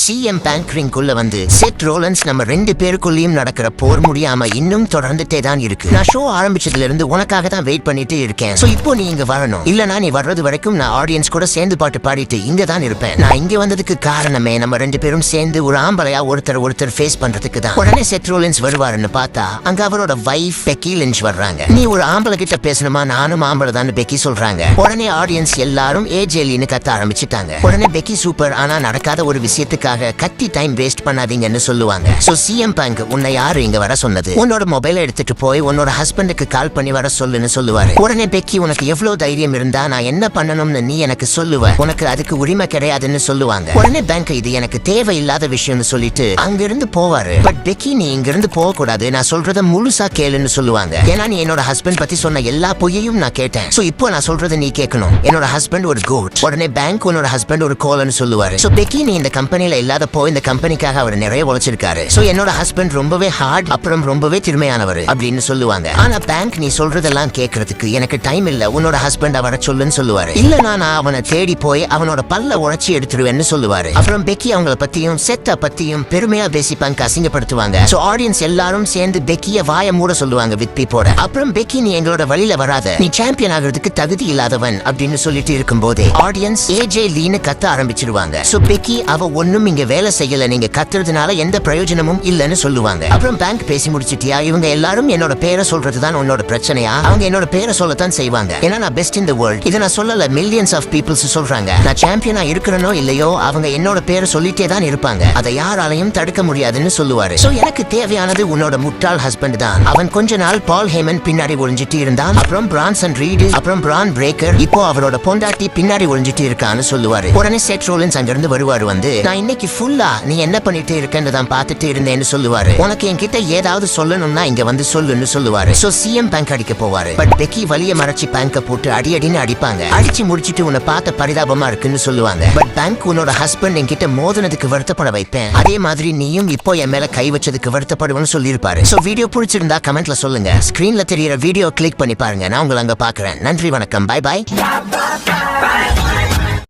CM bank ரிங்குள்ள வந்து செத் ரோலன்ஸ் நம்ம 2 பேருக்குள்ளேயும் நடக்கிற போர் முடியாம இன்னும் தொடர்ந்துட்டே தான் இருக்கு. நான் ஷோ ஆரம்பிச்சதுல இருந்து உனக்காக தான் வெயிட் பண்ணிட்டு இருக்கேன். சோ இப்போ நீ இங்க வரணும். இல்லனா நீ வர்றது வரைக்கும் நான் ஆடியன்ஸ் கூட சேர்ந்து பாட்டு பாடிட்டு இங்க தான் இருப்பேன். நான் இங்க வந்ததுக்கு காரணமே நம்ம 2 பேரும் சேர்ந்து ஒரு ஆம்பளையா ஒருத்தர் ஃபேஸ் பண்றதுக்கு தான். உடனே செத் ரோலன்ஸ் வருவாருன்னு பார்த்தா அங்க அவரோட வைஃப் பெக்கி லிஞ்ச் வர்றாங்க. நீ ஒரு ஆம்பளை கிட்ட பேசணுமா, நானும் ஆம்பளை தான் பெக்கி சொல்றாங்க. உடனே ஆடியன்ஸ் எல்லாரும் ஏஜேலின்னு கத்த ஆரம்பிச்சிட்டாங்க. உடனே பெக்கி சூப்பர், ஆனா நடக்காத ஒரு விஷயத்துக்காக கத்தி டைம் வேஸ்ட் பண்ணாதீங்கன்னு சொல்லுவாங்க. சோ சிஎம் பேங்க் உன்னை யாரு இங்க வர சொன்னது? உன்னோட மொபைலை எடுத்துட்டு போய் உன்னோட ஹஸ்பண்டுக்கு கால் பண்ணி வர சொல்லுன்னு சொல்லுவாரு. உடனே பெக்கி உனக்கு எவ்வளவு தைரியம் இருந்தா நான் என்ன பண்ணணும்னு நீ எனக்கு சொல்லுவ, உனக்கு அதுக்கு உரிமை கிடையாதுன்னு சொல்லுவாங்க. உடனே பேங்க் இது எனக்கு தேவையில்லாத விஷயம்னு சொல்லிட்டு அங்கிருந்து போவாரு. பட் பெக்கி நீ இங்கிருந்து போக கூடாது, நான் சொல்றத முழுசா கேளுன்னு சொல்லுவாங்க. ஏன்னா நீ என்னோட ஹஸ்பண்ட் பத்தி சொன்ன எல்லா பொய்யையும் நான் கேட்டேன். சோ இப்போ நான் சொல்றத நீ கேட்கணும். என்னோட ஹஸ்பண்ட் ஒரு கோட். உடனே பேங்க் உன்னோட ஹஸ்பண்ட் ஒரு கோலன்னு சொல்லுவாரு. சோ பெக்கி நீ இந்த கம்பெனில இல்லாதப்போ இந்த கம்பெனிக்காக அவர் நிறைய உழைச்சிருக்காரு. சோ என்னோட ஹஸ்பண்ட் ரொம்பவே ஹார்ட், அப்புறம் ரொம்பவே திறமையானவர் அப்படின்னு சொல்லுவாங்க. ஆனா பேங்க் நீ சொல்றதெல்லாம் கேட்கறதுக்கு எனக்கு டைம் இல்ல, உன்னோட ஹஸ்பண்ட் அவரை சொல்லுன்னு சொல்லுவாரு. இல்லனா நான் அவனை தேடி போய் அவனோட பல்ல உழைச்சி எடுத்துருவேன்னு சொல்லுவாரு. அப்புறம் பெக்கி அவங்கள பத்தியும் செத்த பத்தியும் பெருமையா பேசி பேங்க் அசிங்கப்படுத்துவாங்க. சோ ஆடியன்ஸ் எல்லாரும் சேர்ந்து பெக்கிய வாய மூட சொல்லுவாங்க வித் பீப்போட. அப்புறம் பெக்கி நீ எங்களோட வழியில வராத, நீ சாம்பியன் ஆகிறதுக்கு தகுதி இல்லாதவன் அப்படின்னு சொல்லிட்டு இருக்கும் போதே ஆடியன்ஸ் ஏஜே லீன்னு கத்த ஆரம்பிச்சிருவாங்க. சோ பெக்கி அவ ஒண்ணும் இங்க வேலை செய்யல, நீங்க கத்துறதுனால எந்த பிரயோஜனமும் இல்லன்னு சொல்லுவாங்க. அப்புறம் பேங்க் பேசி முடிச்சிட்டியா, இவங்க எல்லாரும் என்னோட பேரை சொல்றதுதான் உன்னோட பிரச்சனையா? அவங்க என்னோட பேரை சொல்லத்தான் செய்வாங்க. ஏன்னா நான் பெஸ்ட் இன் தி வேர்ல்ட். இதை நான் சொல்லல, மில்லியன்ஸ் ஆஃப் பீப்புள்ஸ் சொல்றாங்க. நான் சாம்பியனா இருக்கிறனோ இல்லையோ அவங்க என்னோட பேரை சொல்லிட்டே தான் இருப்பாங்க. அதை யாராலையும் தடுக்க முடியாதுன்னு சொல்லுவாரு. சோ எனக்கு தேவையானது உன்னோட முட்டாள் ஹஸ்பண்ட் தான். அவன் கொஞ்ச நாள் பால் ஹேமன் பின்னாடி ஒளிஞ்சிட்டு இருந்தான். அப்புறம் பிரான்சன் ரீடு, அப்புறம் பிரான் பிரேக்கர், இப்போ அவரோட பொண்டாட்டி பின்னாடி ஒளிஞ்சிட்டு இருக்கான்னு சொல்லுவாரு. உடனே செத் ரோலன்ஸ் அங்கிருந்து வருவாரு. வந்து நான் இன்னைக்கு ஃபுல்லா நீ என்ன பண்ணிட்டு இருக்கேன்னு தான் பார்த்துட்டு இருந்தேன்னு சொல்லுவாரு. உனக்கு என்கிட்ட ஏதாவது சொல்லணும்னா இங்க வந்து சொல்லுன்னு சொல்லுவாரு. சோ சிஎம் பேங்க் அடிக்க போவாரு. பட் பெக்கி வலிய மறைச்சி பேங்க போட்டு அடின்னு அடிப்பாங்க. அடிச்சு முடிச்சிட்டு உன்னை பார்த்த பரிதாபமா இருக்குன்னு சொல்லுவாங்க. பட் பேங்க் உன்னோட ஹஸ்பண்ட் என்கிட்ட மோதினதுக்கு வருத்தப்பட வைப்பேன், அதே மாதிரி நீயும் இப்போ என் மேல கை வச்சதுக்கு வருத்தப்படுவேன்னு சொல்லியிருப்பாரு. சோ வீடியோ பிடிச்சிருந்தா கமெண்ட்ல சொல்லுங்க. ஸ்கிரீன்ல தெரியற வீடியோ கிளிக் பண்ணி பாருங்க. நான் உங்களை அங்க பாக்குறேன். நன்றி, வணக்கம், பை பாய்.